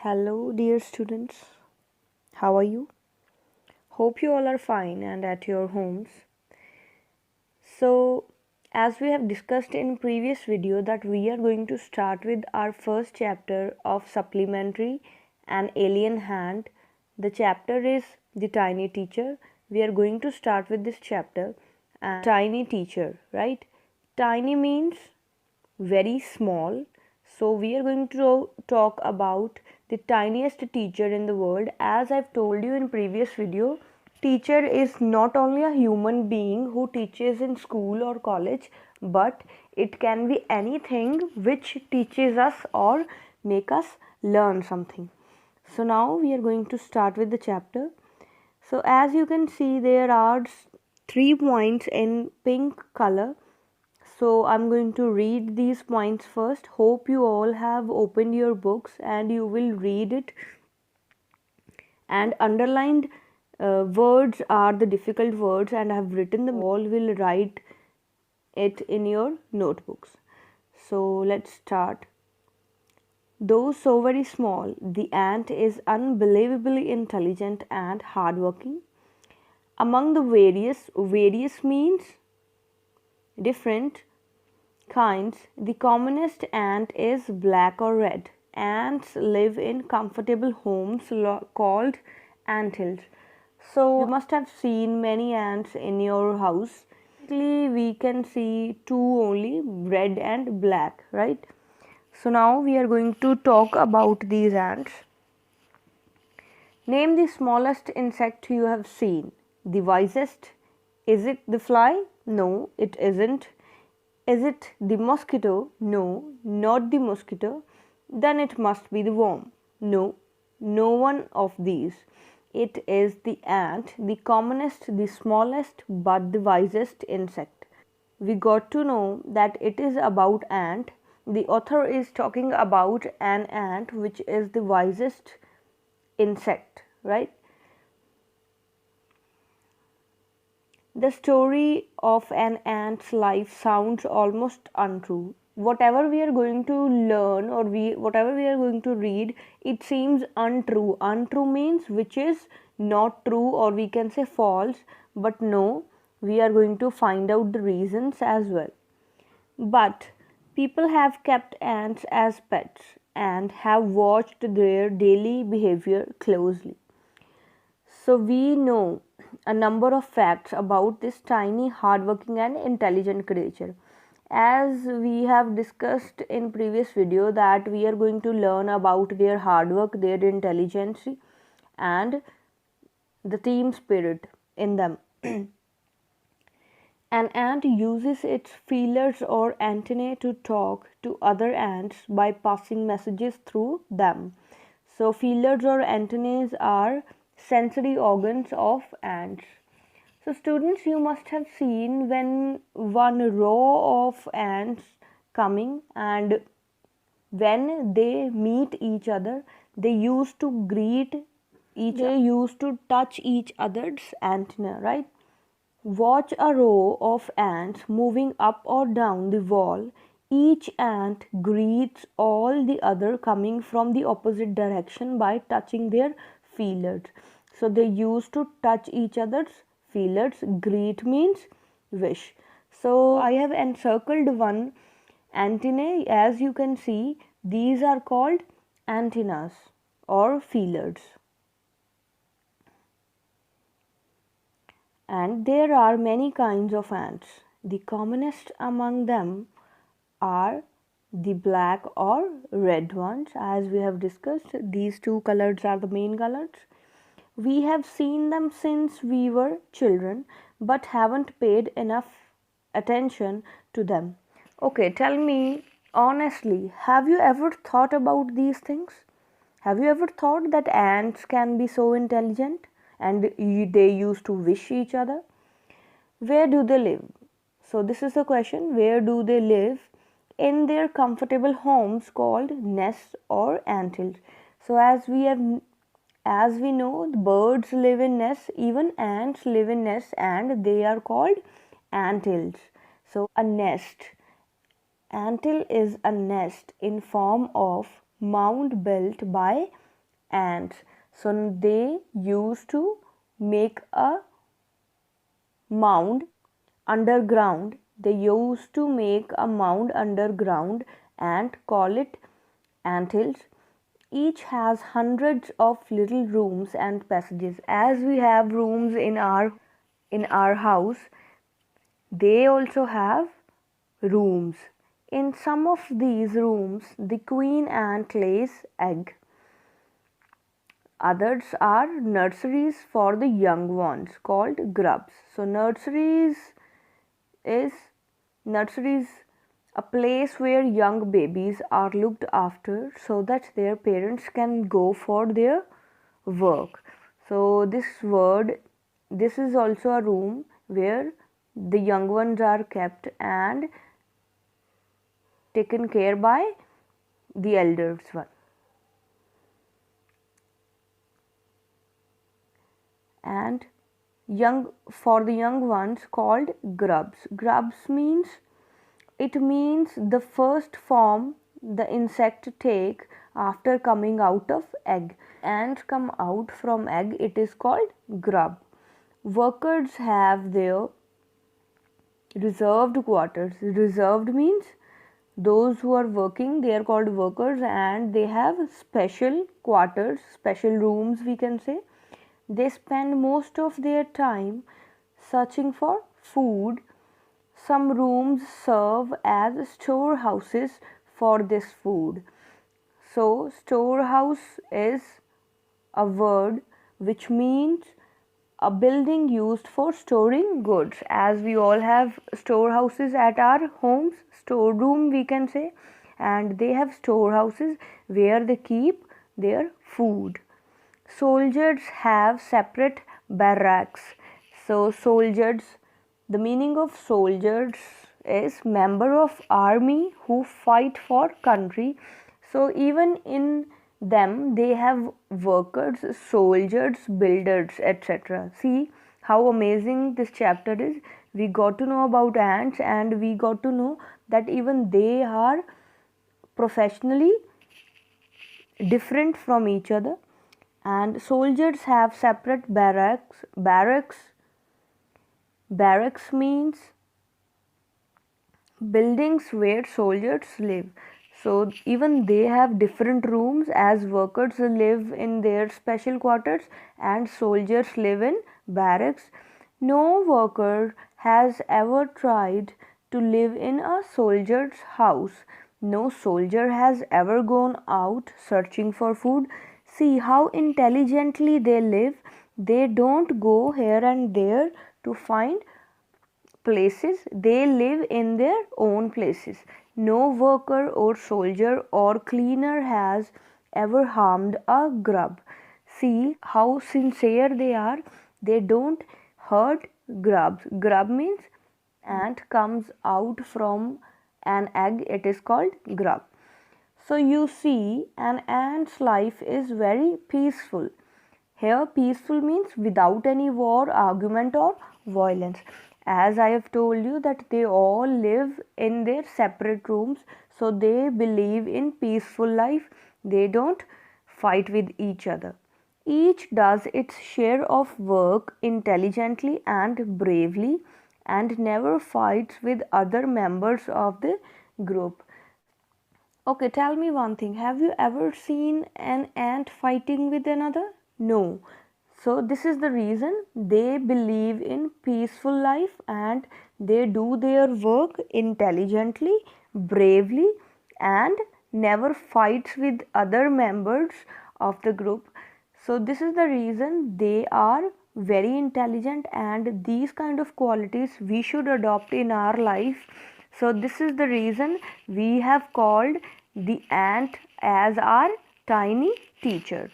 Hello, dear students. How are you? Hope you all are fine and at your homes. So, as we have discussed in previous video that we are going to start with our first chapter of supplementary and alien hand. The chapter is The Tiny Teacher. We are going to start with this chapter and tiny teacher, right? Tiny means very small. So we are going to talk about the tiniest teacher in the world. As I've told you in previous video, teacher is not only a human being who teaches in school or college, but it can be anything which teaches us or make us learn something. So now we are going to start with the chapter. So as you can see, there are 3 points in pink color. So I'm going to read these points first. Hope you all have opened your books and you will read it. And underlined words are the difficult words, and I have written them. All will write it in your notebooks. So let's start. Though so very small, the ant is unbelievably intelligent and hardworking. Among the various means different kinds, the commonest ant is black or red. Ants live in comfortable homes called anthills. So you must have seen many ants in your house. Basically, we can see two only, red and black, right? So now we are going to talk about these ants. Name the smallest insect you have seen. The wisest. Is it the fly? No, it isn't. Is it the mosquito? No, not the mosquito. Then it must be the worm. No, no one of these. It is the ant, the commonest, the smallest, but the wisest insect. We got to know that it is about ant. The author is talking about an ant which is the wisest insect, right? The story of an ant's life sounds almost untrue. Whatever we are going to learn or whatever we are going to read, it seems untrue. Untrue means which is not true, or we can say false, but no, we are going to find out the reasons as well. But people have kept ants as pets and have watched their daily behavior closely. So we know a number of facts about this tiny, hardworking and intelligent creature. As we have discussed in previous video that we are going to learn about their hard work, their intelligence and the team spirit in them. An ant uses its feelers or antennae to talk to other ants by passing messages through them. So feelers or antennae are sensory organs of ants. So students, you must have seen when one row of ants coming, and when they meet each other, they used to they used to touch each other's antenna, right? Watch a row of ants moving up or down the wall. Each ant greets all the other coming from the opposite direction by touching their feelers. So they used to touch each other's feelers. Greet means wish. So I have encircled one antennae. As you can see, these are called antennas or feelers. And there are many kinds of ants. The commonest among them are the black or red ones. As we have discussed, these two colors are the main colors. We have seen them since we were children, but haven't paid enough attention to them. Okay, tell me honestly, have you ever thought about these things? Have you ever thought that ants can be so intelligent and they used to wish each other? Where do they live? So, this is the question, where do they live? In their comfortable homes called nests or anthills. So, as we know, the birds live in nests, even ants live in nests, and they are called anthills. So, a nest. Anthill is a nest in form of mound built by ants. So they used to make a mound underground. They used to make a mound underground and call it ant hills. Each has hundreds of little rooms and passages. As we have rooms in our house, they also have rooms. In some of these rooms, the queen ant lays egg. Others are nurseries for the young ones called grubs. So nurseries is a place where young babies are looked after so that their parents can go for their work. So this is also a room where the young ones are kept and taken care by the elders one. And for the young ones called grubs. Grubs means the first form the insect take after coming out of egg. Ants come out from egg, it is called grub. Workers have their reserved quarters. Reserved means those who are working, they are called workers, and they have special quarters, special rooms we can say. They spend most of their time searching for food. Some rooms serve as storehouses for this food. So storehouse is a word which means a building used for storing goods. As we all have storehouses at our homes, storeroom we can say, and they have storehouses where they keep their food. Soldiers have separate barracks. So soldiers, the meaning of soldiers is member of army who fight for country. So even in them they have workers, soldiers, builders, etc. See how amazing this chapter is. We got to know about ants and we got to know that even they are professionally different from each other. And soldiers have separate barracks. Barracks means buildings where soldiers live. So even they have different rooms, as workers live in their special quarters and soldiers live in barracks. No worker has ever tried to live in a soldier's house. No soldier has ever gone out searching for food. See how intelligently they live. They don't go here and there to find places. They live in their own places. No worker or soldier or cleaner has ever harmed a grub. See how sincere they are. They don't hurt grubs. Grub means ant comes out from an egg. It is called grub. So you see, an ant's life is very peaceful. Here peaceful means without any war, argument or violence. As I have told you that they all live in their separate rooms, so they believe in peaceful life. They don't fight with each other. Each does its share of work intelligently and bravely and never fights with other members of the group. Okay, tell me one thing. Have you ever seen an ant fighting with another? No. So this is the reason they believe in peaceful life and they do their work intelligently, bravely, and never fights with other members of the group. So this is the reason they are very intelligent, and these kind of qualities we should adopt in our life. So this is the reason we have called the ant as our tiny teachers.